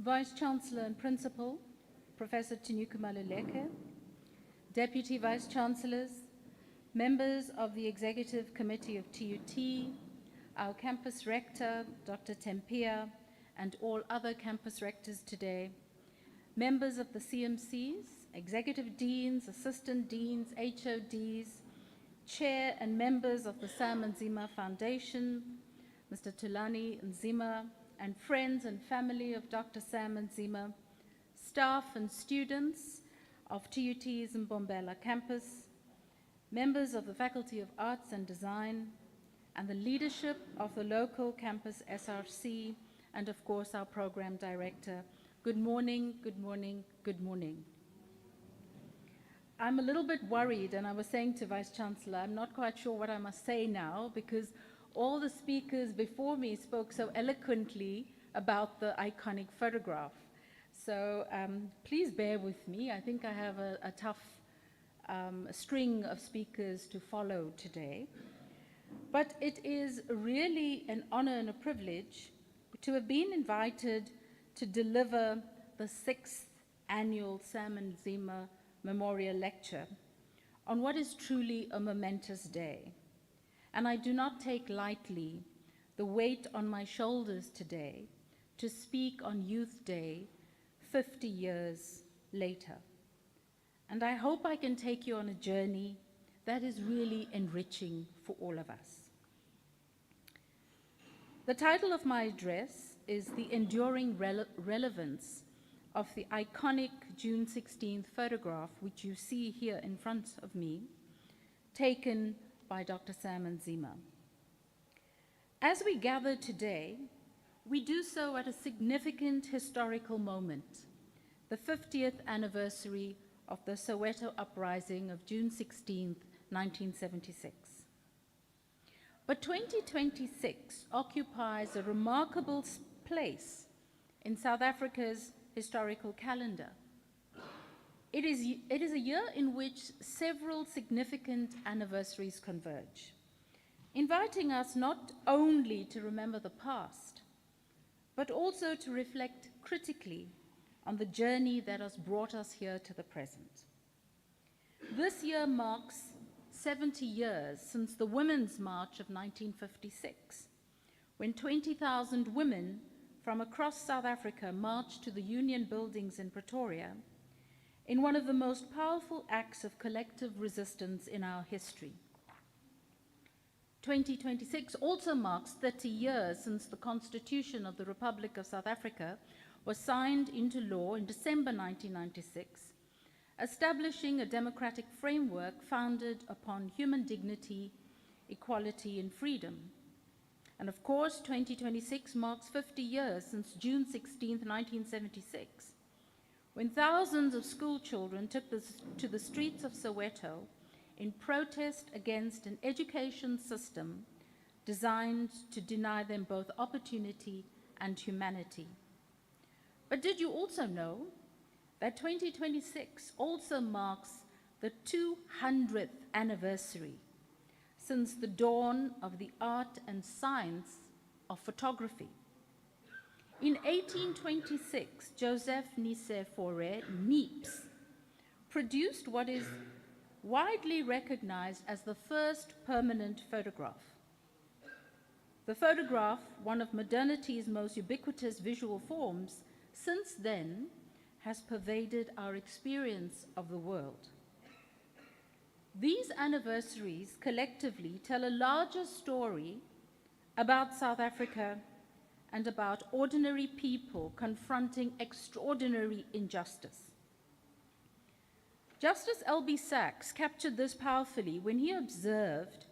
Vice-Chancellor and Principal, Professor Tinuku Maluleke, Deputy Vice-Chancellors, members of the Executive Committee of TUT, our campus rector, Dr. Tempia, and all other campus rectors today, members of the CMCs, executive deans, assistant deans, HODs, chair and members of the Sam Nzima Foundation, Mr. Tulani Nzima, and friends and family of Dr. Sam Nzima, staff and students of TUT's Mbombela campus, members of the Faculty of Arts and Design, and the leadership of the local campus SRC, and of course our program director. Good morning, good morning, good morning. I'm a little bit worried, and I was saying to Vice Chancellor, I'm not quite sure what I must say now, because all the speakers before me spoke so eloquently about the iconic photograph. So please bear with me. I think I have a tough string of speakers to follow today. But it is really an honor and a privilege to have been invited to deliver the 6th annual Sam Nzima Memorial Lecture on what is truly a momentous day. And I do not take lightly the weight on my shoulders today to speak on Youth Day 50 years later. And I hope I can take you on a journey that is really enriching for all of us. The title of my address is The Enduring Relevance of the iconic June 16th photograph, which you see here in front of me, taken by Dr. Sam Nzima. As we gather today, we do so at a significant historical moment, the 50th anniversary of the Soweto uprising of June 16, 1976. But 2026 occupies a remarkable place in South Africa's historical calendar. It is a year in which several significant anniversaries converge, inviting us not only to remember the past, but also to reflect critically on the journey that has brought us here to the present. This year marks 70 years since the Women's March of 1956, when 20,000 women from across South Africa marched to the Union buildings in Pretoria in one of the most powerful acts of collective resistance in our history. 2026 also marks 30 years since the Constitution of the Republic of South Africa was signed into law in December 1996, establishing a democratic framework founded upon human dignity, equality, and freedom. And of course, 2026 marks 50 years since June 16, 1976, when thousands of school children took to the streets of Soweto in protest against an education system designed to deny them both opportunity and humanity. But did you also know that 2026 also marks the 200th anniversary since the dawn of the art and science of photography? In 1826, Joseph Nicephore Niepce produced what is widely recognized as the first permanent photograph. The photograph, one of modernity's most ubiquitous visual forms, since then has pervaded our experience of the world. These anniversaries collectively tell a larger story about South Africa and about ordinary people confronting extraordinary injustice. Justice L.B. Sachs captured this powerfully when he observed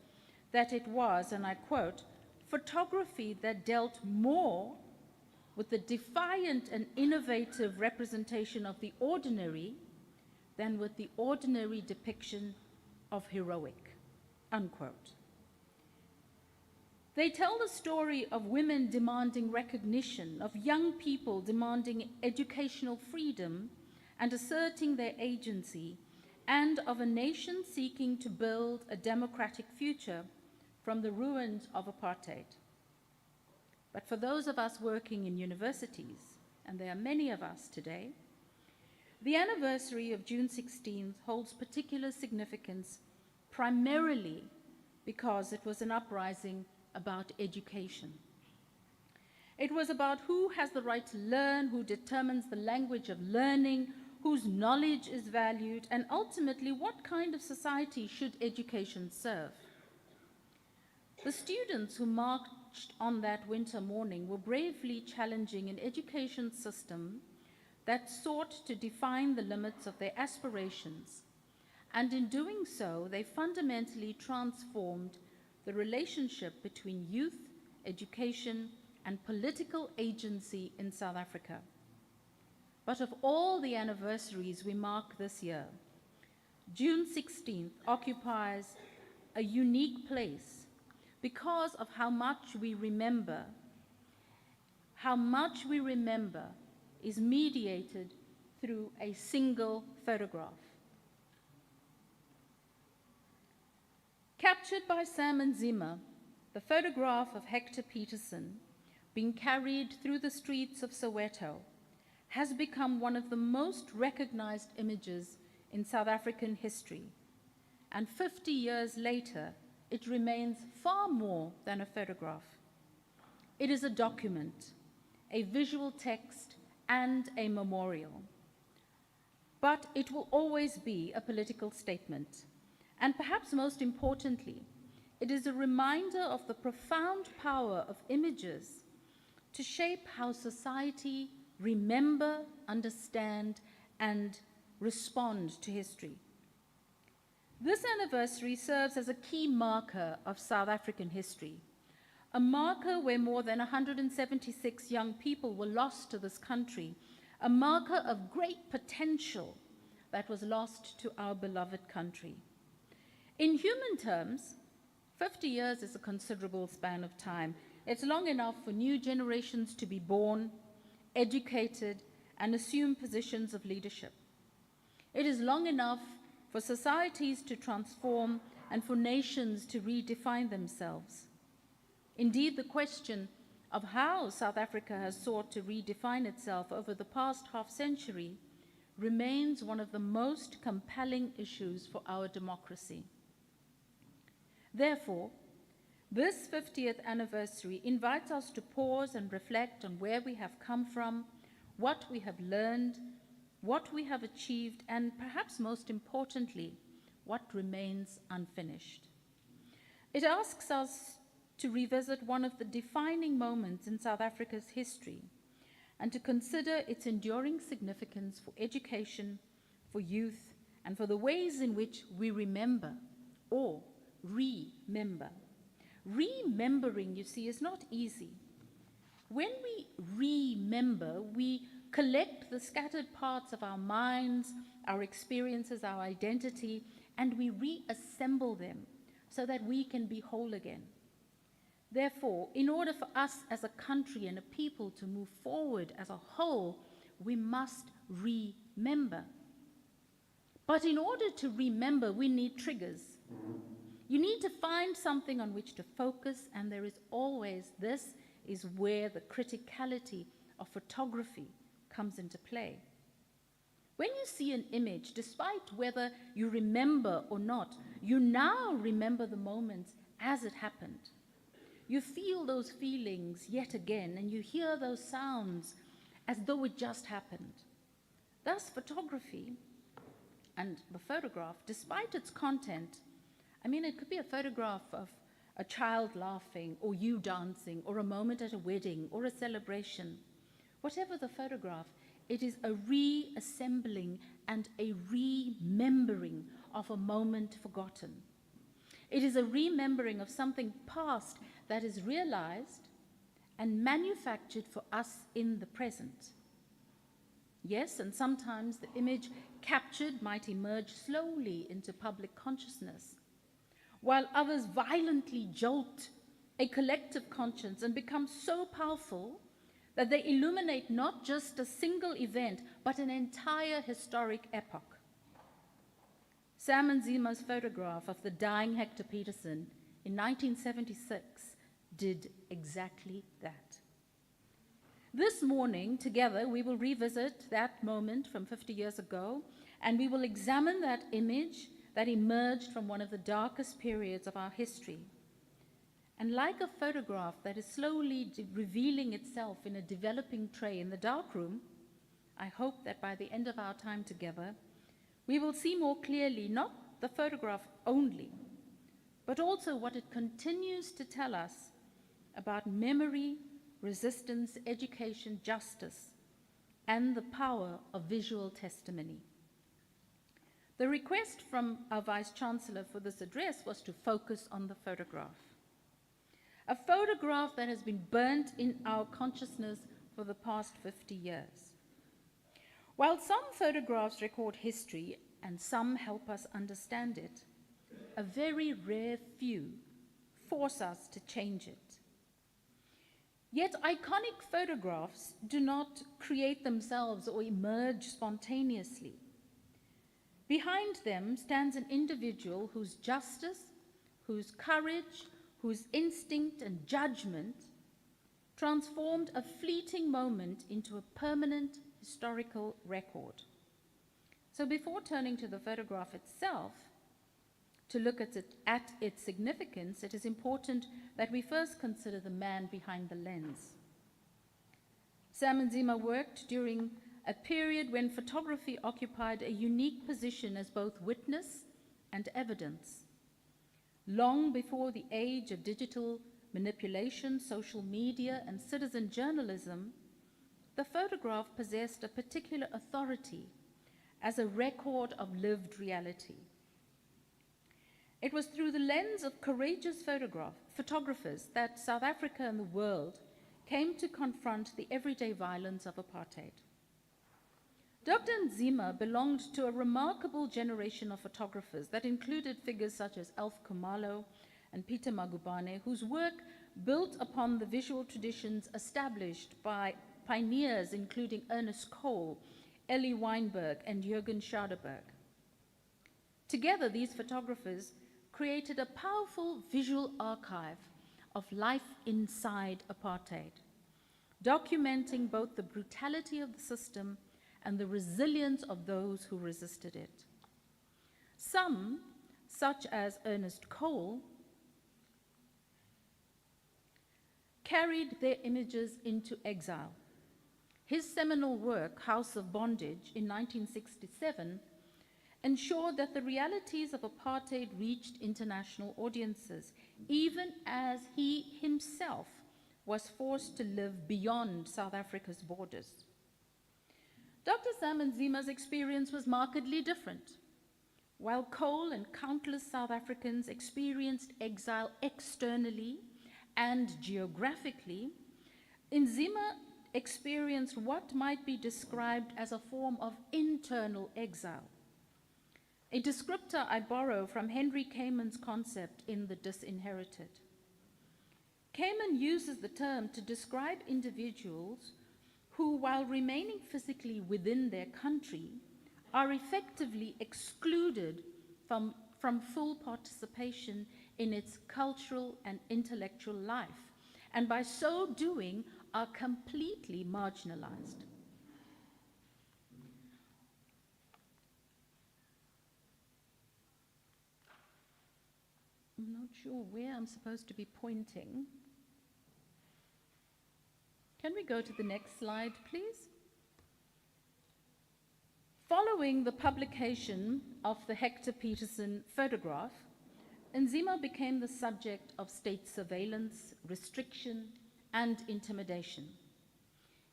that it was, and I quote, photography that dealt more with the defiant and innovative representation of the ordinary than with the ordinary depiction of heroic, unquote. They tell the story of women demanding recognition, of young people demanding educational freedom and asserting their agency, and of a nation seeking to build a democratic future from the ruins of apartheid. But for those of us working in universities and there are many of us today, the anniversary of June 16th holds particular significance primarily because it was an uprising about education. It was about who has the right to learn, who determines the language of learning, whose knowledge is valued, and ultimately what kind of society should education serve. The students who marched on that winter morning were bravely challenging an education system that sought to define the limits of their aspirations, and in doing so, they fundamentally transformed the relationship between youth, education, and political agency in South Africa. But of all the anniversaries we mark this year, June 16th occupies a unique place because of how much we remember. How much we remember is mediated through a single photograph. Captured by Sam and Nzima, the photograph of Hector Peterson being carried through the streets of Soweto has become one of the most recognized images in South African history. And 50 years later, it remains far more than a photograph. It is a document, a visual text, and a memorial. But it will always be a political statement. And perhaps most importantly, it is a reminder of the profound power of images to shape how society remember, understand, and respond to history. This anniversary serves as a key marker of South African history, a marker where more than 176 young people were lost to this country, a marker of great potential that was lost to our beloved country. In human terms, 50 years is a considerable span of time. It's long enough for new generations to be born, educated, and assume positions of leadership. It is long enough for societies to transform and for nations to redefine themselves. Indeed, the question of how South Africa has sought to redefine itself over the past half-century remains one of the most compelling issues for our democracy. Therefore, this 50th anniversary invites us to pause and reflect on where we have come from, what we have learned, what we have achieved, and perhaps most importantly, what remains unfinished. It asks us to revisit one of the defining moments in South Africa's history and to consider its enduring significance for education, for youth, and for the ways in which we remember or remember. Remembering, you see, is not easy. When we remember, we collect the scattered parts of our minds, our experiences, our identity, and we reassemble them so that we can be whole again. Therefore, in order for us as a country and a people to move forward as a whole, we must remember. But in order to remember, we need triggers. You need to find something on which to focus, and there is always, this is where the criticality of photography comes into play. When you see an image, despite whether you remember or not, you now remember the moment as it happened. You feel those feelings yet again, and you hear those sounds as though it just happened. Thus, photography and the photograph, despite its content, it could be a photograph of a child laughing, or you dancing, or a moment at a wedding, or a celebration. Whatever the photograph, it is a reassembling and a remembering of a moment forgotten. It is a remembering of something past that is realized and manufactured for us in the present. Yes, and sometimes the image captured might emerge slowly into public consciousness, while others violently jolt a collective conscience and become so powerful that they illuminate not just a single event, but an entire historic epoch. Sam and Nzima's photograph of the dying Hector Peterson in 1976 did exactly that. This morning, together, we will revisit that moment from 50 years ago, and we will examine that image that emerged from one of the darkest periods of our history. And like a photograph that is slowly revealing itself in a developing tray in the darkroom, I hope that by the end of our time together, we will see more clearly not the photograph only, but also what it continues to tell us about memory, resistance, education, justice, and the power of visual testimony. The request from our Vice-Chancellor for this address was to focus on the photograph. A photograph that has been burnt in our consciousness for the past 50 years. While some photographs record history and some help us understand it, a very rare few force us to change it. Yet iconic photographs do not create themselves or emerge spontaneously. Behind them stands an individual whose justice, whose courage, whose instinct and judgment transformed a fleeting moment into a permanent historical record. So before turning to the photograph itself, to look at its significance, it is important that we first consider the man behind the lens. Sam Nzima worked during a period when photography occupied a unique position as both witness and evidence. Long before the age of digital manipulation, social media, and citizen journalism, the photograph possessed a particular authority as a record of lived reality. It was through the lens of courageous photographers that South Africa and the world came to confront the everyday violence of apartheid. Dr. Nzima belonged to a remarkable generation of photographers that included figures such as Alf Kumalo and Peter Magubane, whose work built upon the visual traditions established by pioneers including Ernest Cole, Ellie Weinberg, and Jürgen Schaderberg. Together, these photographers created a powerful visual archive of life inside apartheid, documenting both the brutality of the system and the resilience of those who resisted it. Some, such as Ernest Cole, carried their images into exile. His seminal work, House of Bondage, in 1967, ensured that the realities of apartheid reached international audiences, even as he himself was forced to live beyond South Africa's borders. Dr. Sam Nzima's experience was markedly different. While Cole and countless South Africans experienced exile externally and geographically, Nzima experienced what might be described as a form of internal exile, a descriptor I borrow from Henry Kamen's concept in The Disinherited. Kamen uses the term to describe individuals who, while remaining physically within their country, are effectively excluded from full participation in its cultural and intellectual life, and by so doing are completely marginalized. I'm not sure where I'm supposed to be pointing. Can we go to the next slide, please? Following the publication of the Hector Peterson photograph, Nzima became the subject of state surveillance, restriction, and intimidation.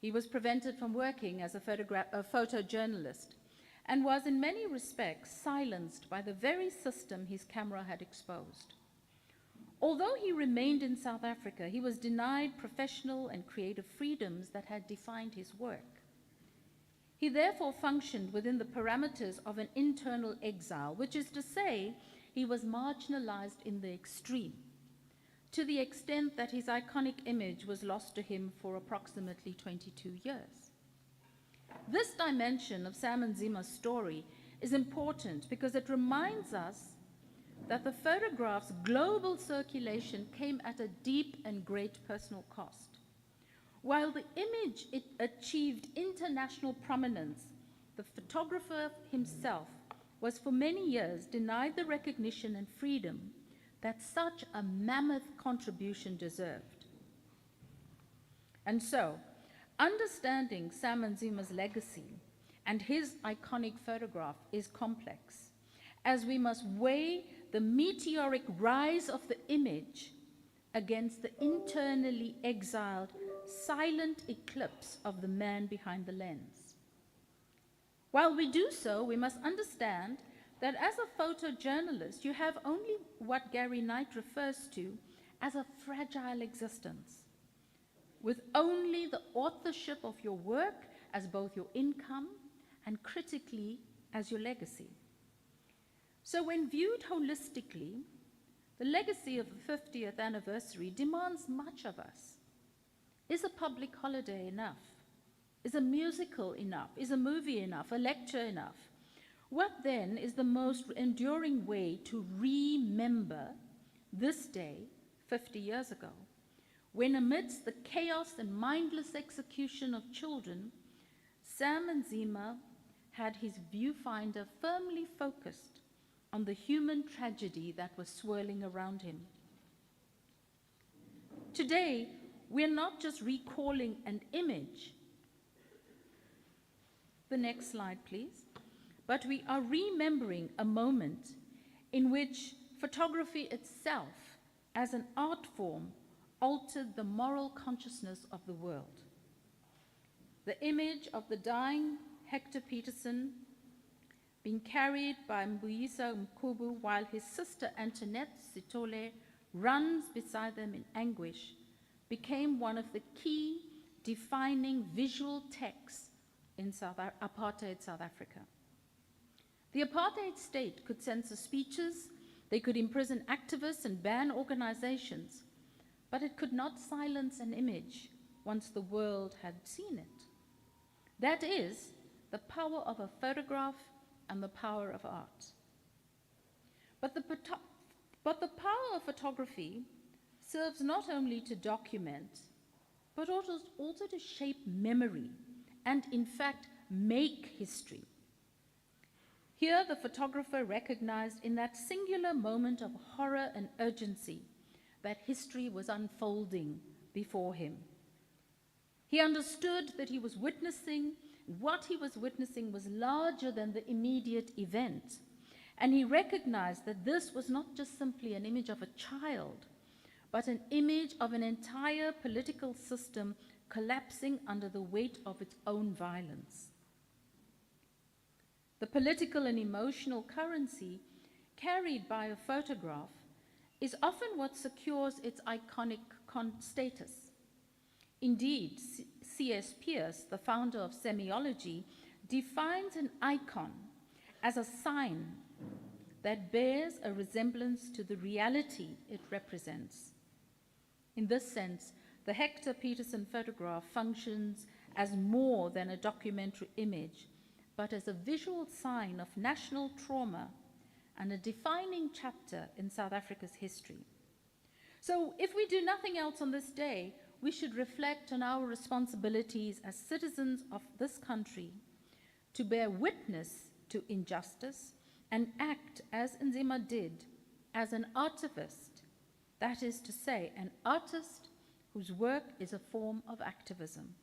He was prevented from working as a photojournalist and was in many respects silenced by the very system his camera had exposed. Although he remained in South Africa, he was denied professional and creative freedoms that had defined his work. He therefore functioned within the parameters of an internal exile, which is to say, he was marginalized in the extreme, to the extent that his iconic image was lost to him for approximately 22 years. This dimension of Sam Nzima's story is important because it reminds us that the photograph's global circulation came at a deep and great personal cost. While the image it achieved international prominence, the photographer himself was for many years denied the recognition and freedom that such a mammoth contribution deserved. And so, understanding Sam Nzima's legacy and his iconic photograph is complex, as we must weigh the meteoric rise of the image against the internally exiled, silent eclipse of the man behind the lens. While we do so, we must understand that as a photojournalist, you have only what Gary Knight refers to as a fragile existence, with only the authorship of your work as both your income and critically as your legacy. So when viewed holistically, the legacy of the 50th anniversary demands much of us. Is a public holiday enough? Is a musical enough? Is a movie enough? A lecture enough? What then is the most enduring way to remember this day 50 years ago, when amidst the chaos and mindless execution of children, Sam Nzima had his viewfinder firmly focused on the human tragedy that was swirling around him? Today, we're not just recalling an image. The next slide, please. But we are remembering a moment in which photography itself, as an art form, altered the moral consciousness of the world. The image of the dying Hector Peterson being carried by Mbuyisa Mkubu while his sister Antoinette Sitole runs beside them in anguish became one of the key defining visual texts in apartheid South Africa. The apartheid state could censor speeches, they could imprison activists and ban organizations, but it could not silence an image once the world had seen it. That is the power of a photograph and the power of art. But the power of photography serves not only to document, but also to shape memory and, in fact, make history. Here, the photographer recognized in that singular moment of horror and urgency that history was unfolding before him. He understood that he was witnessing, what he was witnessing was larger than the immediate event. And he recognized that this was not just simply an image of a child, but an image of an entire political system collapsing under the weight of its own violence. The political and emotional currency carried by a photograph is often what secures its iconic status. Indeed, C.S. Pierce, the founder of semiology, defines an icon as a sign that bears a resemblance to the reality it represents. In this sense, the Hector Peterson photograph functions as more than a documentary image, but as a visual sign of national trauma and a defining chapter in South Africa's history. So if we do nothing else on this day, we should reflect on our responsibilities as citizens of this country to bear witness to injustice and act, as Nzima did, as an artivist, that is to say, an artist whose work is a form of activism.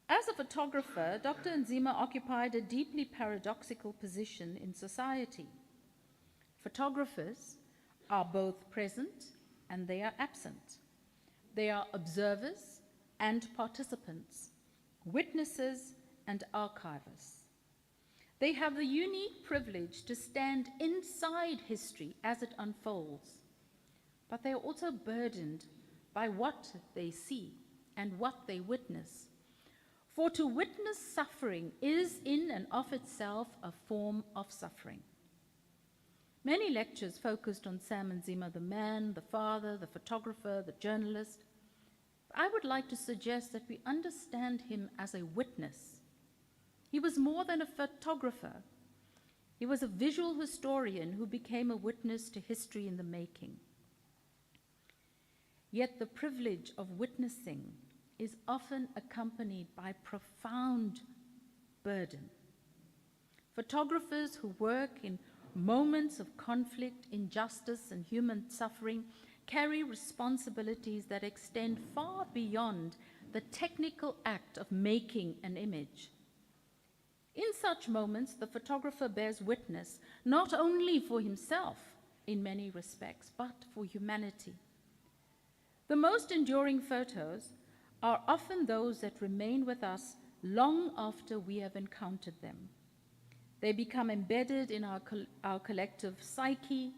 As a photographer, Dr. Nzima occupied a deeply paradoxical position in society. Photographers are both present and they are absent. They are observers and participants, witnesses and archivists. They have the unique privilege to stand inside history as it unfolds, but they are also burdened by what they see and what they witness. For to witness suffering is in and of itself a form of suffering. Many lectures focused on Sam Nzima, the man, the father, the photographer, the journalist. I would like to suggest that we understand him as a witness. He was more than a photographer. He was a visual historian who became a witness to history in the making. Yet the privilege of witnessing is often accompanied by profound burden. Photographers who work in moments of conflict, injustice, and human suffering carry responsibilities that extend far beyond the technical act of making an image. In such moments, the photographer bears witness not only for himself in many respects, but for humanity. The most enduring photos are often those that remain with us long after we have encountered them. They become embedded in our collective psyche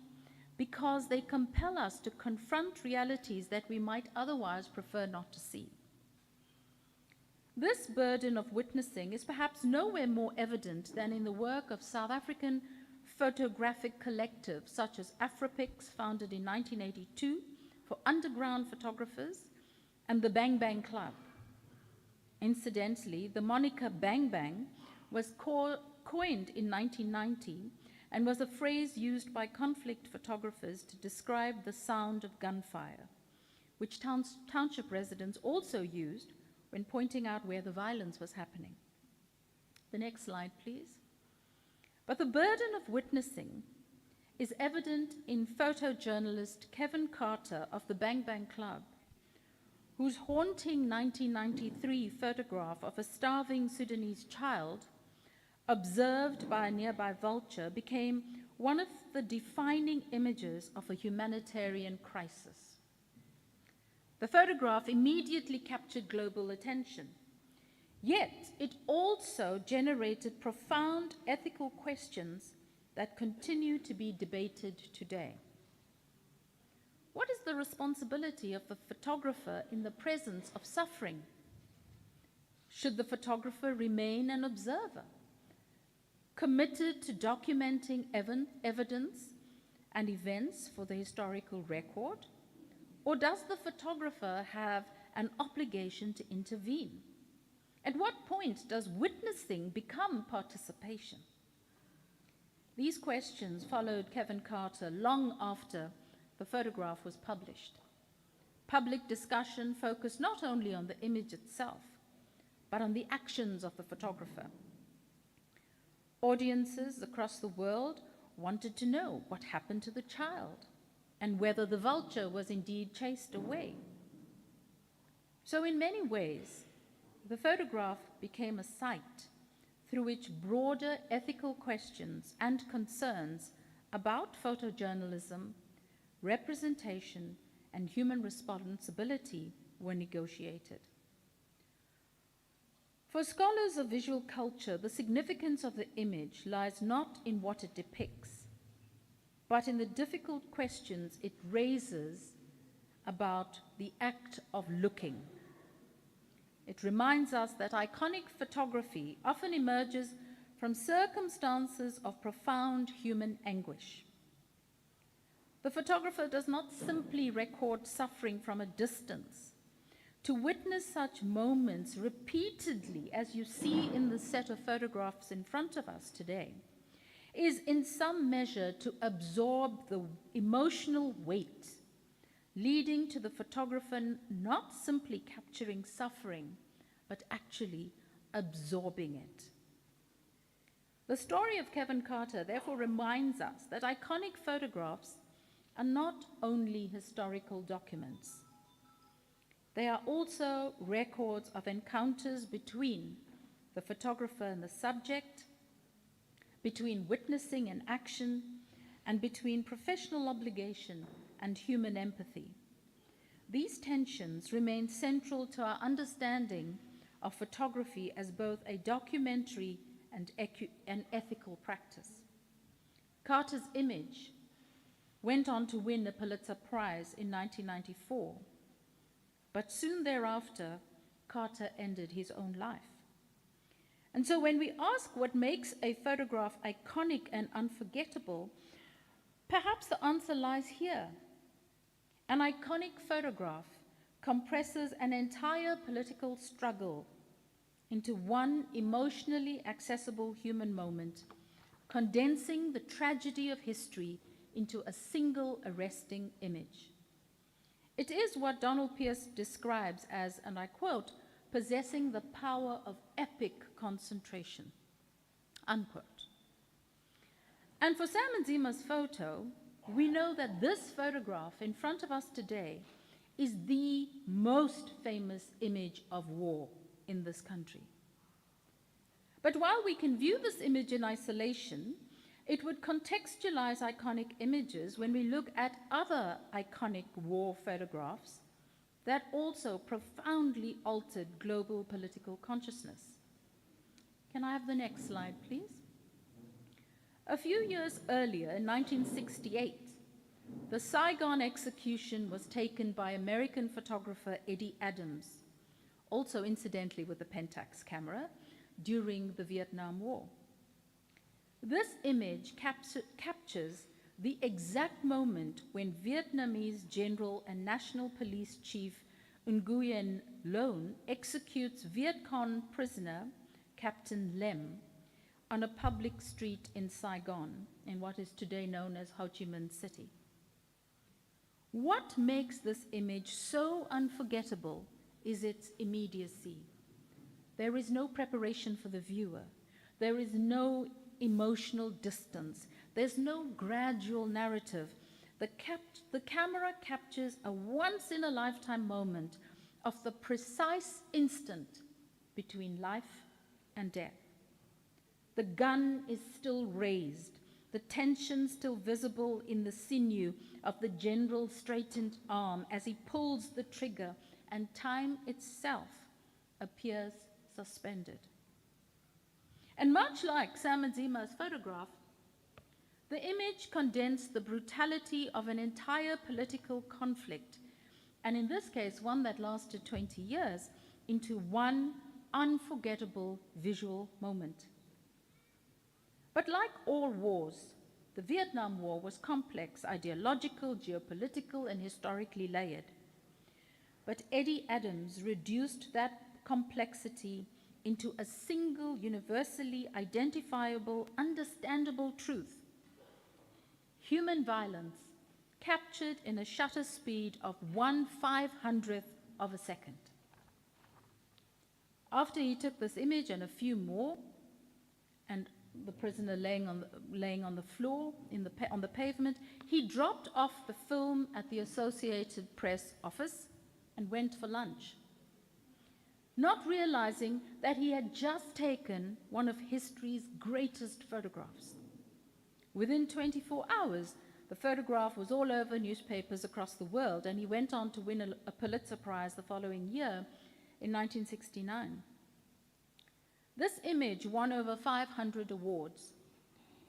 because they compel us to confront realities that we might otherwise prefer not to see. This burden of witnessing is perhaps nowhere more evident than in the work of South African photographic collectives such as Afropix, founded in 1982 for underground photographers, and the Bang Bang Club. Incidentally, the moniker Bang Bang was coined in 1990 and was a phrase used by conflict photographers to describe the sound of gunfire, which township residents also used when pointing out where the violence was happening. The next slide, please. But the burden of witnessing is evident in photojournalist Kevin Carter of the Bang Bang Club, whose haunting 1993 photograph of a starving Sudanese child observed by a nearby vulture became one of the defining images of a humanitarian crisis. The photograph immediately captured global attention, yet it also generated profound ethical questions that continue to be debated today. What is the responsibility of the photographer in the presence of suffering? Should the photographer remain an observer, committed to documenting evidence and events for the historical record? Or does the photographer have an obligation to intervene? At what point does witnessing become participation? These questions followed Kevin Carter long after the photograph was published. Public discussion focused not only on the image itself, but on the actions of the photographer. Audiences across the world wanted to know what happened to the child and whether the vulture was indeed chased away. So in many ways, the photograph became a site through which broader ethical questions and concerns about photojournalism, representation, and human responsibility were negotiated. For scholars of visual culture, the significance of the image lies not in what it depicts, but in the difficult questions it raises about the act of looking. It reminds us that iconic photography often emerges from circumstances of profound human anguish. The photographer does not simply record suffering from a distance. To witness such moments repeatedly, as you see in the set of photographs in front of us today, is in some measure to absorb the emotional weight, leading to the photographer not simply capturing suffering, but actually absorbing it. The story of Kevin Carter therefore reminds us that iconic photographs are not only historical documents. They are also records of encounters between the photographer and the subject, between witnessing and action, and between professional obligation and human empathy. These tensions remain central to our understanding of photography as both a documentary and an ethical practice. Carter's image went on to win a Pulitzer Prize in 1994, but soon thereafter, Carter ended his own life. And so when we ask what makes a photograph iconic and unforgettable, perhaps the answer lies here. An iconic photograph compresses an entire political struggle into one emotionally accessible human moment, condensing the tragedy of history into a single arresting image. It is what Donald Pierce describes as, and I quote, possessing the power of epic concentration, unquote. And for Sam Nzima's photo, we know that this photograph in front of us today is the most famous image of war in this country. But while we can view this image in isolation, it would contextualize iconic images when we look at other iconic war photographs that also profoundly altered global political consciousness. Can I have the next slide, please? A few years earlier, in 1968, the Saigon execution was taken by American photographer Eddie Adams, also incidentally with the Pentax camera, during the Vietnam War. This image captures the exact moment when Vietnamese General and National Police Chief Nguyen Loan executes Viet Cong prisoner Captain Lem on a public street in Saigon, in what is today known as Ho Chi Minh City. What makes this image so unforgettable is its immediacy. There is no preparation for the viewer. There is no emotional distance. There's no gradual narrative. The camera captures a once-in-a-lifetime moment of the precise instant between life and death. The gun is still raised, the tension still visible in the sinew of the general's straightened arm as he pulls the trigger, and time itself appears suspended. And much like Sam Nzima's photograph, the image condensed the brutality of an entire political conflict, and in this case, one that lasted 20 years, into one unforgettable visual moment. But like all wars, the Vietnam War was complex, ideological, geopolitical, and historically layered. But Eddie Adams reduced that complexity into a single, universally identifiable, understandable truth. Human violence captured in a shutter speed of 1/500th of a second. After he took this image and a few more, and the prisoner laying on the floor on the pavement, he dropped off the film at the Associated Press office and went for lunch, not realizing that he had just taken one of history's greatest photographs. Within 24 hours, the photograph was all over newspapers across the world, and he went on to win a Pulitzer Prize the following year in 1969. This image won over 500 awards,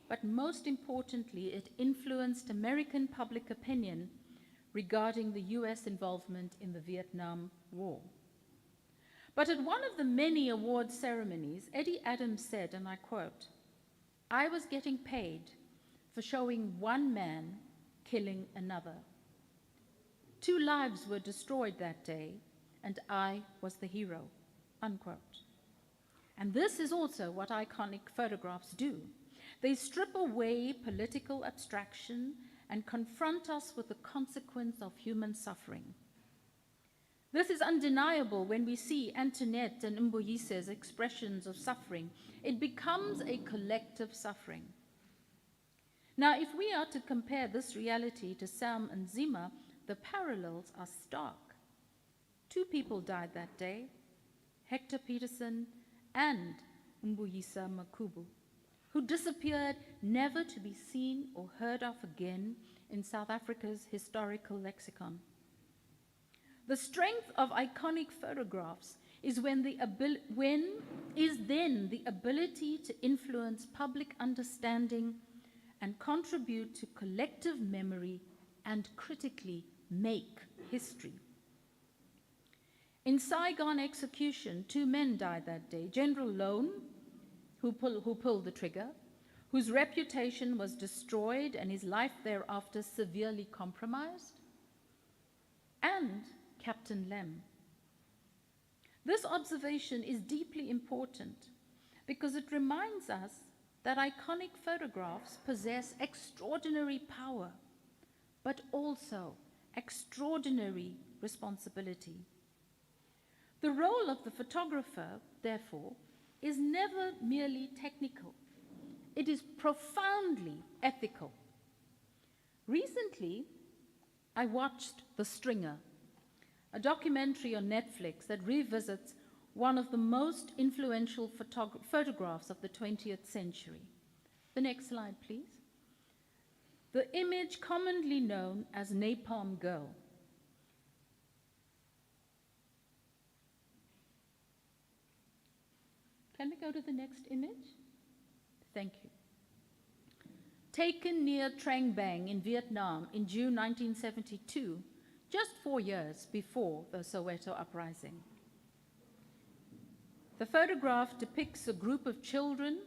but most importantly, it influenced American public opinion regarding the US involvement in the Vietnam War. But at one of the many award ceremonies, Eddie Adams said, and I quote, "I was getting paid for showing one man killing another. 2 lives were destroyed that day, and I was the hero," unquote. And this is also what iconic photographs do. They strip away political abstraction and confront us with the consequence of human suffering. This is undeniable when we see Antoinette and Mboyise's expressions of suffering. It becomes a collective suffering. Now, if we are to compare this reality to Sam and Nzima, the parallels are stark. 2 people died that day, Hector Peterson and Mboyisa Makubu, who disappeared never to be seen or heard of again in South Africa's historical lexicon. The strength of iconic photographs is then the ability to influence public understanding and contribute to collective memory and critically make history. In Saigon execution, 2 men died that day. General Loan, who pulled the trigger, whose reputation was destroyed and his life thereafter severely compromised, and Captain Lem. This observation is deeply important because it reminds us that iconic photographs possess extraordinary power, but also extraordinary responsibility. The role of the photographer, therefore, is never merely technical. It is profoundly ethical. Recently, I watched The Stringer, a documentary on Netflix that revisits one of the most influential photographs of the 20th century. The next slide, please. The image commonly known as Napalm Girl. Can we go to the next image? Thank you. Taken near Trang Bang in Vietnam in June 1972, just 4 years before the Soweto uprising. The photograph depicts a group of children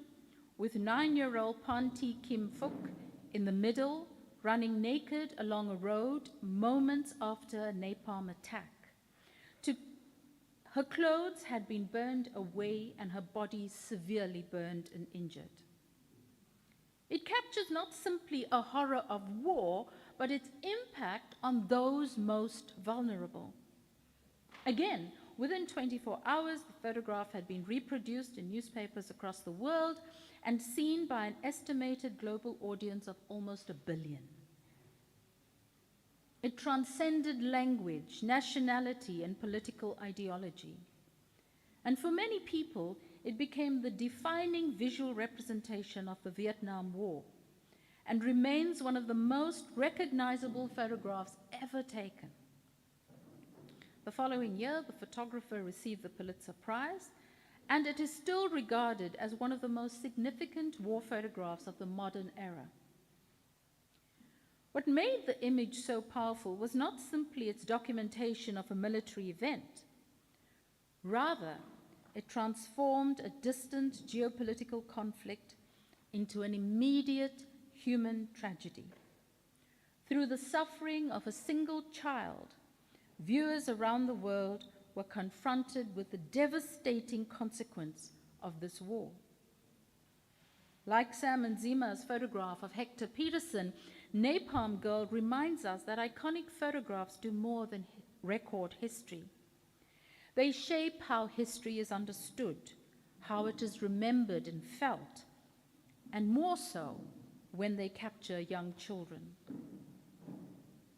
with 9-year-old Pan Thi Kim Phuc in the middle, running naked along a road moments after a napalm attack. Her clothes had been burned away and her body severely burned and injured. It captures not simply a horror of war, but its impact on those most vulnerable. Again, within 24 hours, the photograph had been reproduced in newspapers across the world and seen by an estimated global audience of almost 1 billion. It transcended language, nationality, and political ideology. And for many people, it became the defining visual representation of the Vietnam War and remains one of the most recognizable photographs ever taken. The following year, the photographer received the Pulitzer Prize, and it is still regarded as one of the most significant war photographs of the modern era. What made the image so powerful was not simply its documentation of a military event. Rather, it transformed a distant geopolitical conflict into an immediate human tragedy. Through the suffering of a single child, viewers around the world were confronted with the devastating consequence of this war. Like Sam and Nzima's photograph of Hector Peterson, Napalm Girl reminds us that iconic photographs do more than record history. They shape how history is understood, how it is remembered and felt, and more so when they capture young children.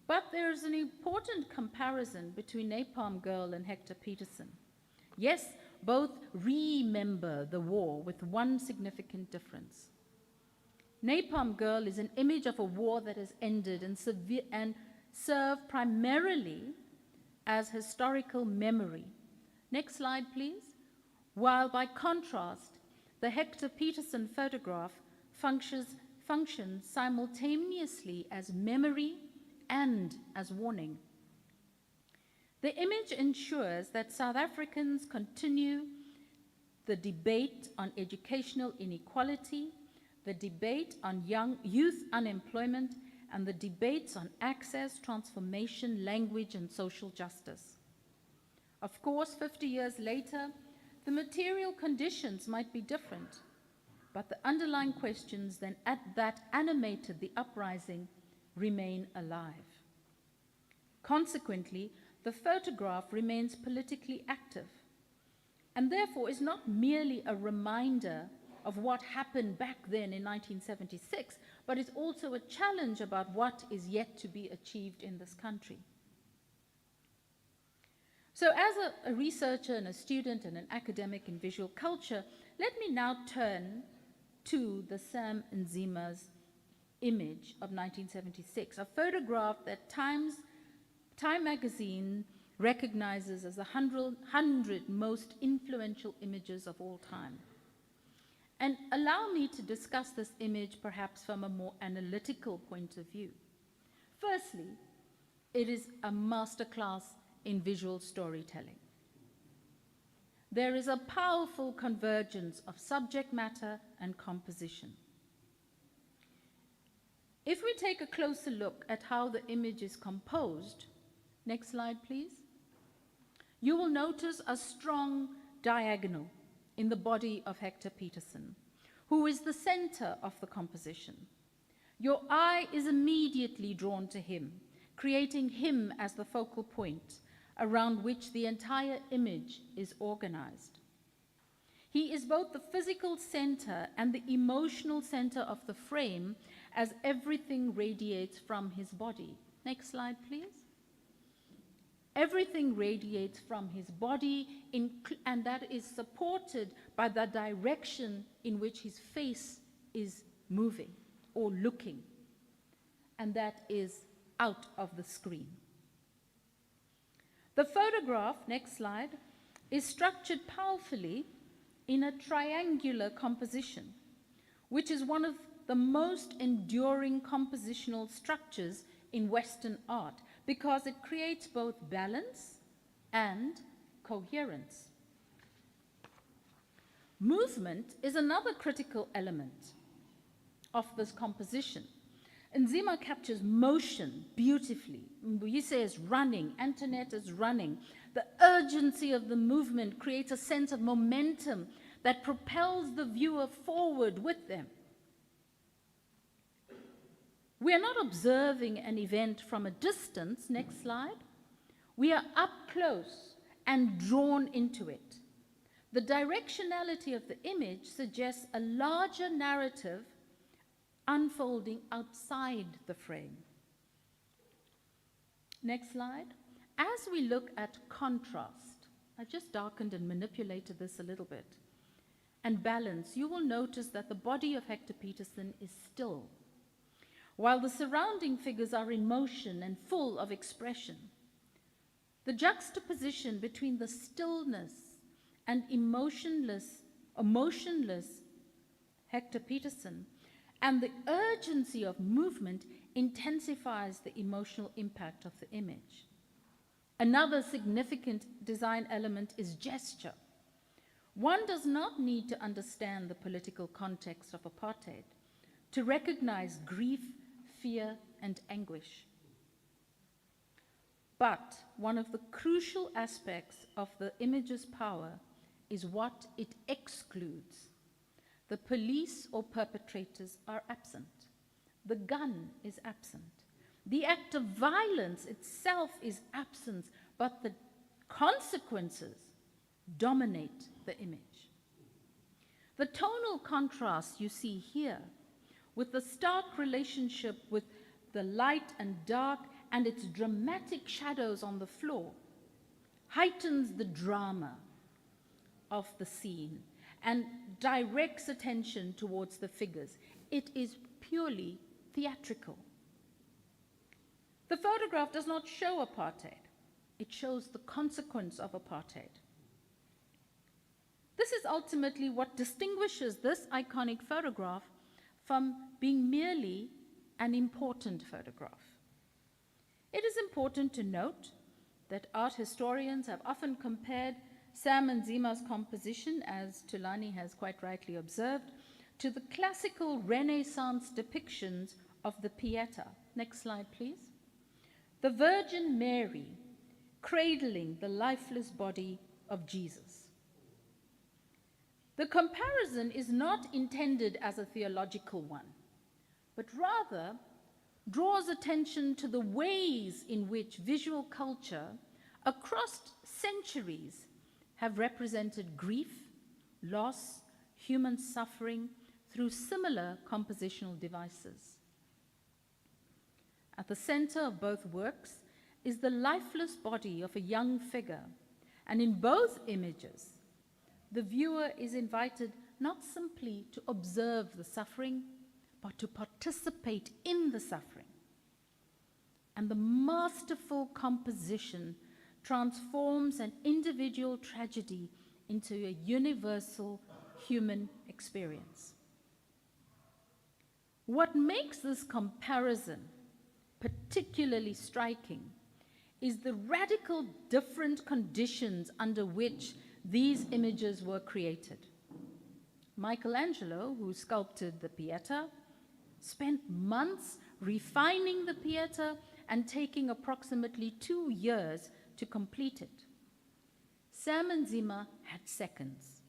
But there is an important comparison between Napalm Girl and Hector Peterson. Yes, both remember the war with one significant difference. Napalm Girl is an image of a war that has ended and served primarily as historical memory. Next slide, please. While by contrast, the Hector Peterson photograph functions simultaneously as memory and as warning. The image ensures that South Africans continue the debate on educational inequality, the debate on youth unemployment, and the debates on access, transformation, language, and social justice. Of course, 50 years later, the material conditions might be different, but the underlying questions that animated the uprising remain alive. Consequently, the photograph remains politically active and therefore is not merely a reminder of what happened back then in 1976, but is also a challenge about what is yet to be achieved in this country. So as a researcher and a student and an academic in visual culture, let me now turn to the Sam and Nzima's image of 1976, a photograph that Time magazine recognizes as the 100 most influential images of all time. And allow me to discuss this image perhaps from a more analytical point of view. Firstly, it is a masterclass in visual storytelling. There is a powerful convergence of subject matter and composition. If we take a closer look at how the image is composed, next slide please, you will notice a strong diagonal in the body of Hector Peterson, who is the center of the composition. Your eye is immediately drawn to him, creating him as the focal point around which the entire image is organized. He is both the physical center and the emotional center of the frame, as everything radiates from his body. Next slide, please. Everything radiates from his body, and that is supported by the direction in which his face is moving or looking, and that is out of the screen. The photograph, next slide, is structured powerfully in a triangular composition, which is one of the most enduring compositional structures in Western art, because it creates both balance and coherence. Movement is another critical element of this composition. Nzima captures motion beautifully. Mbuyise is running, Antoinette is running. The urgency of the movement creates a sense of momentum that propels the viewer forward with them. We are not observing an event from a distance, next slide. We are up close and drawn into it. The directionality of the image suggests a larger narrative unfolding outside the frame. Next slide. As we look at contrast, I just darkened and manipulated this a little bit, and balance, you will notice that the body of Hector Peterson is still, while the surrounding figures are in motion and full of expression. The juxtaposition between the stillness and emotionless Hector Peterson and the urgency of movement intensifies the emotional impact of the image. Another significant design element is gesture. One does not need to understand the political context of apartheid to recognize grief, fear, and anguish. But one of the crucial aspects of the image's power is what it excludes. The police or perpetrators are absent. The gun is absent. The act of violence itself is absent, but the consequences dominate the image. The tonal contrast you see here, with the stark relationship with the light and dark and its dramatic shadows on the floor, heightens the drama of the scene and directs attention towards the figures. It is purely theatrical. The photograph does not show apartheid. It shows the consequence of apartheid. This is ultimately what distinguishes this iconic photograph from being merely an important photograph. It is important to note that art historians have often compared Sam Nzima's composition, as Nalini has quite rightly observed, to the classical Renaissance depictions of the Pietà. Next slide, please. The Virgin Mary cradling the lifeless body of Jesus. The comparison is not intended as a theological one, but rather draws attention to the ways in which visual culture across centuries have represented grief, loss, human suffering through similar compositional devices. At the center of both works is the lifeless body of a young figure, and in both images, the viewer is invited not simply to observe the suffering, but to participate in the suffering. And the masterful composition transforms an individual tragedy into a universal human experience. What makes this comparison particularly striking is the radical different conditions under which these images were created. Michelangelo, who sculpted the Pietà, spent months refining the Pietà and taking approximately 2 years to complete it. Sam Nzima had seconds.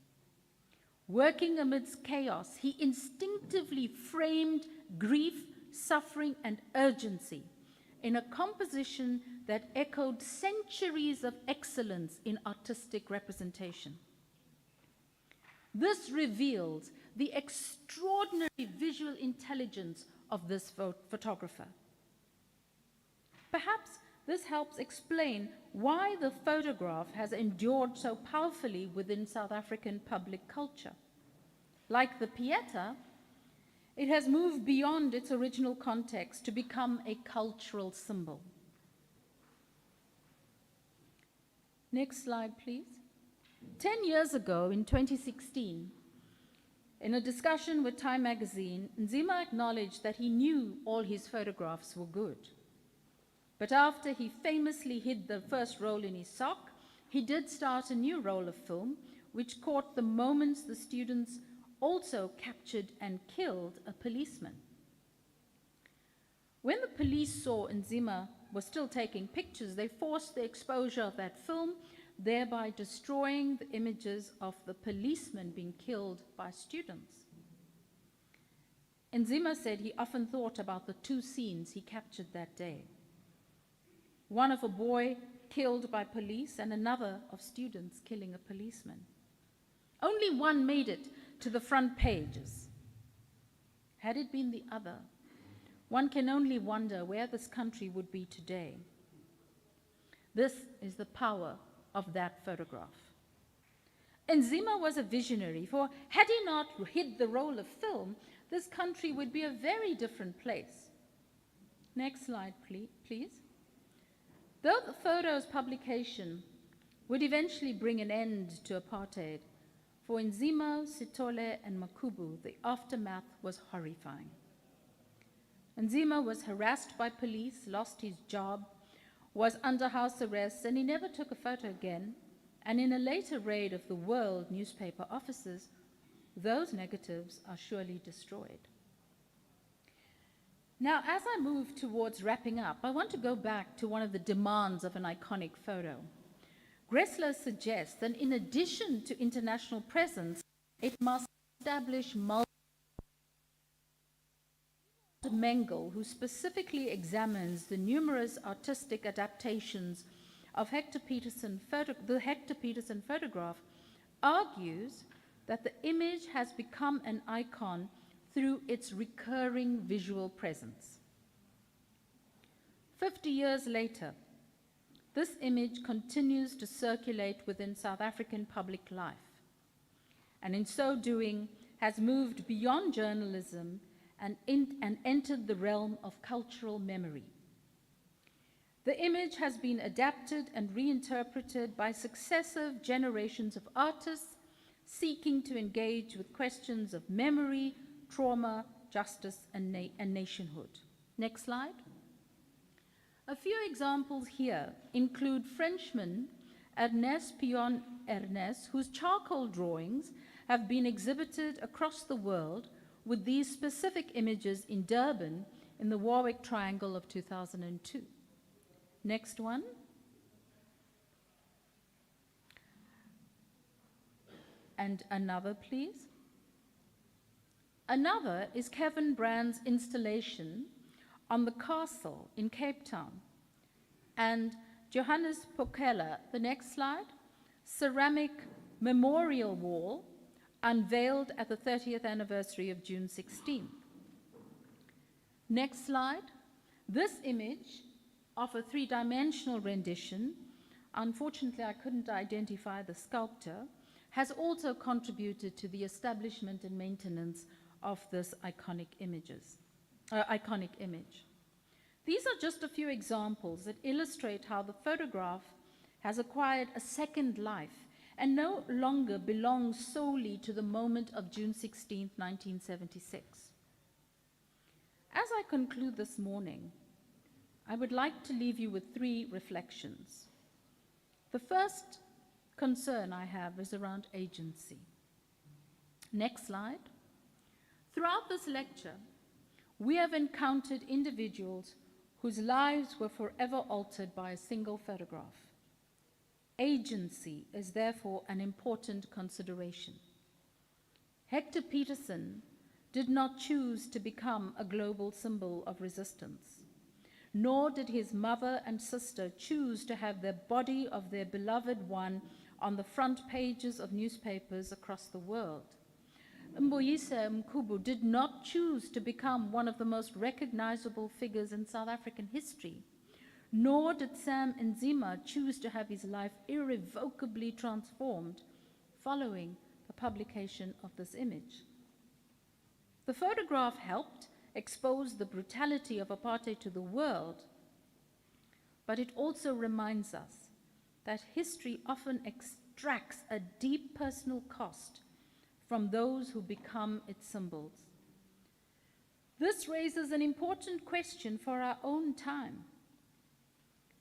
Working amidst chaos, he instinctively framed grief, suffering, and urgency, in a composition that echoed centuries of excellence in artistic representation. This reveals the extraordinary visual intelligence of this photographer. Perhaps this helps explain why the photograph has endured so powerfully within South African public culture. Like the Pieta, it has moved beyond its original context to become a cultural symbol. Next slide, please. 10 years ago, in 2016, in a discussion with Time magazine, Nzima acknowledged that he knew all his photographs were good. But after he famously hid the first roll in his sock, he did start a new roll of film, which caught the moments the students also captured and killed a policeman. When the police saw Nzima was still taking pictures, they forced the exposure of that film, thereby destroying the images of the policeman being killed by students. Nzima said he often thought about the two scenes he captured that day. One of a boy killed by police and another of students killing a policeman. Only one made it to the front pages. Had it been the other, one can only wonder where this country would be today. This is the power of that photograph. Nzima was a visionary, for had he not hid the roll of film, this country would be a very different place. Next slide, please. Though the photo's publication would eventually bring an end to apartheid, for Nzima, Sithole, and Makubu, the aftermath was horrifying. Nzima was harassed by police, lost his job, was under house arrest, and he never took a photo again. And in a later raid of the World newspaper offices, those negatives are surely destroyed. Now, as I move towards wrapping up, I want to go back to one of the demands of an iconic photo. Gressler suggests that in addition to international presence, it must establish Mengel, who specifically examines the numerous artistic adaptations of the Hector Peterson photograph, argues that the image has become an icon through its recurring visual presence. 50 years later, this image continues to circulate within South African public life, and in so doing has moved beyond journalism and entered the realm of cultural memory. The image has been adapted and reinterpreted by successive generations of artists seeking to engage with questions of memory, trauma, justice, and nationhood. Next slide. A few examples here include Frenchman Ernest Pion-Ernest, whose charcoal drawings have been exhibited across the world with these specific images in Durban in the Warwick Triangle of 2002. Next one. And another, please. Another is Kevin Brand's installation on the castle in Cape Town. And Johannes Pokela, the next slide, ceramic memorial wall unveiled at the 30th anniversary of June 16. Next slide. This image of a three-dimensional rendition, unfortunately I couldn't identify the sculptor, has also contributed to the establishment and maintenance of this iconic image. These are just a few examples that illustrate how the photograph has acquired a second life and no longer belongs solely to the moment of June 16, 1976. As I conclude this morning, I would like to leave you with three reflections. The first concern I have is around agency. Next slide. Throughout this lecture, we have encountered individuals whose lives were forever altered by a single photograph. Agency is therefore an important consideration. Hector Peterson did not choose to become a global symbol of resistance, nor did his mother and sister choose to have the body of their beloved one on the front pages of newspapers across the world. Mboyise Mkubu did not choose to become one of the most recognizable figures in South African history, nor did Sam Nzima choose to have his life irrevocably transformed following the publication of this image. The photograph helped expose the brutality of apartheid to the world, but it also reminds us that history often extracts a deep personal cost from those who become its symbols. This raises an important question for our own time.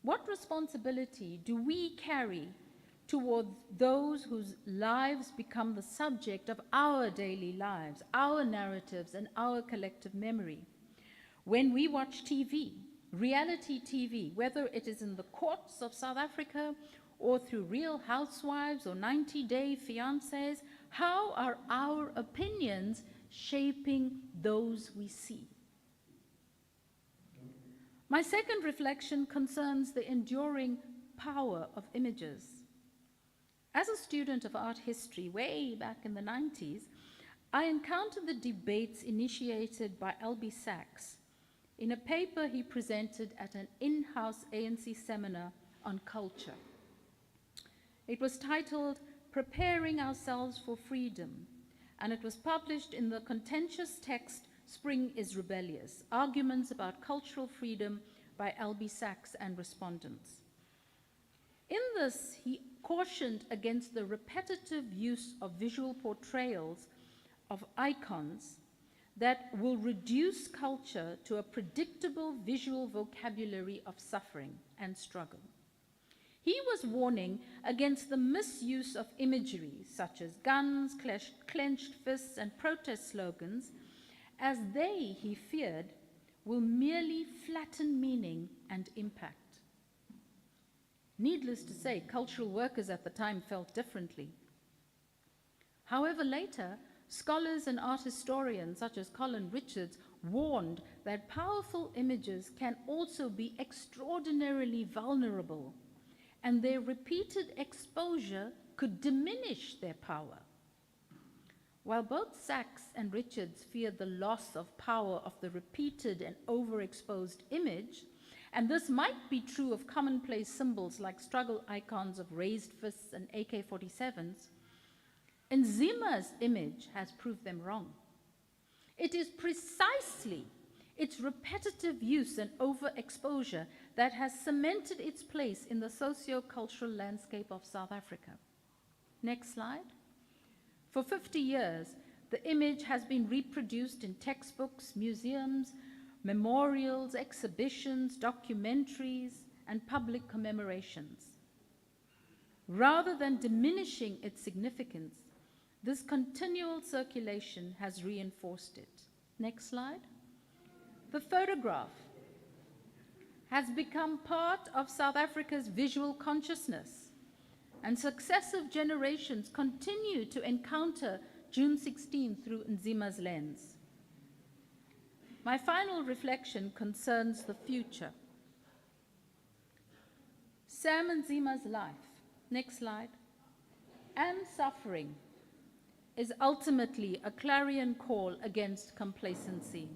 What responsibility do we carry toward those whose lives become the subject of our daily lives, our narratives, and our collective memory? When we watch TV, reality TV, whether it is in the courts of South Africa or through Real Housewives or 90-Day Fiancés, how are our opinions shaping those we see? My second reflection concerns the enduring power of images. As a student of art history way back in the 90s, I encountered the debates initiated by L.B. Sachs in a paper he presented at an in-house ANC seminar on culture. It was titled Preparing Ourselves for Freedom, and it was published in the contentious text Spring is Rebellious, Arguments about Cultural Freedom by L.B. Sachs and respondents. In this, he cautioned against the repetitive use of visual portrayals of icons that will reduce culture to a predictable visual vocabulary of suffering and struggle. He was warning against the misuse of imagery such as guns, clenched fists, and protest slogans, as they, he feared, will merely flatten meaning and impact. Needless to say, cultural workers at the time felt differently. However, later, scholars and art historians such as Colin Richards warned that powerful images can also be extraordinarily vulnerable, and their repeated exposure could diminish their power. While both Sachs and Richards feared the loss of power of the repeated and overexposed image, and this might be true of commonplace symbols like struggle icons of raised fists and AK-47s, Nzima's image has proved them wrong. It is precisely its repetitive use and overexposure that has cemented its place in the socio-cultural landscape of South Africa. Next slide. For 50 years, the image has been reproduced in textbooks, museums, memorials, exhibitions, documentaries, and public commemorations. Rather than diminishing its significance, this continual circulation has reinforced it. Next slide. The photograph has become part of South Africa's visual consciousness, and successive generations continue to encounter June 16 through Nzima's lens. My final reflection concerns the future. Sam Nzima's life, next slide, and suffering is ultimately a clarion call against complacency.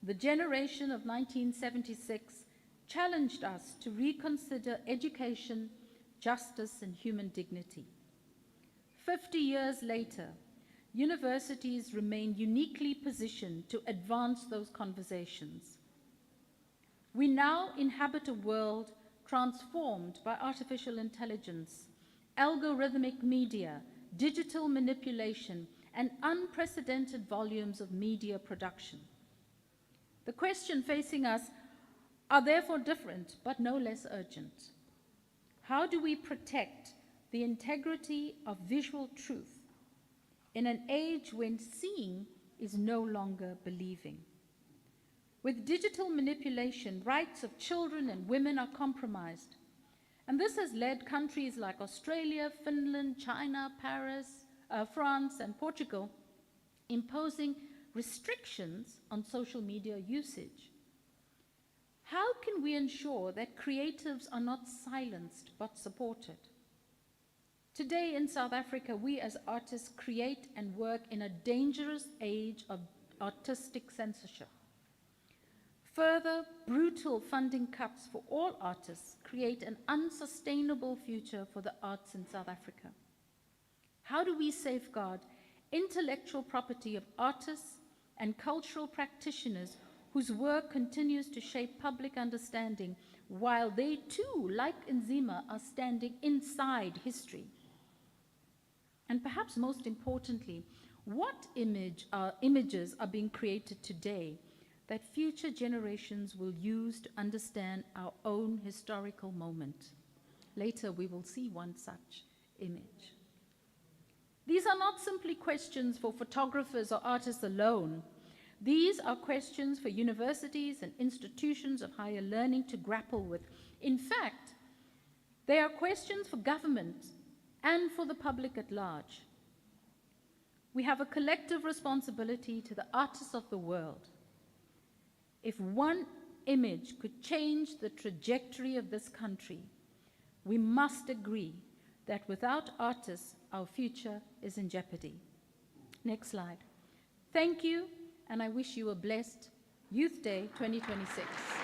The generation of 1976 challenged us to reconsider education, justice, and human dignity. 50 years later, universities remain uniquely positioned to advance those conversations. We now inhabit a world transformed by artificial intelligence, algorithmic media, digital manipulation, and unprecedented volumes of media production. The questions facing us are therefore different, but no less urgent. How do we protect the integrity of visual truth in an age when seeing is no longer believing? With digital manipulation, rights of children and women are compromised. And this has led countries like Australia, Finland, China, Paris, France, and Portugal imposing restrictions on social media usage. how can we ensure that creatives are not silenced but supported? Today in South Africa, we as artists create and work in a dangerous age of artistic censorship. Further, brutal funding cuts for all artists create an unsustainable future for the arts in South Africa. How do we safeguard intellectual property of artists and cultural practitioners whose work continues to shape public understanding while they too, like Nzima, are standing inside history? And perhaps most importantly, what images are being created today that future generations will use to understand our own historical moment? Later, we will see one such image. These are not simply questions for photographers or artists alone. These are questions for universities and institutions of higher learning to grapple with. In fact, they are questions for government and for the public at large. We have a collective responsibility to the artists of the world. If one image could change the trajectory of this country, we must agree that without artists, our future is in jeopardy. Next slide. Thank you, and I wish you a blessed Youth Day 2026.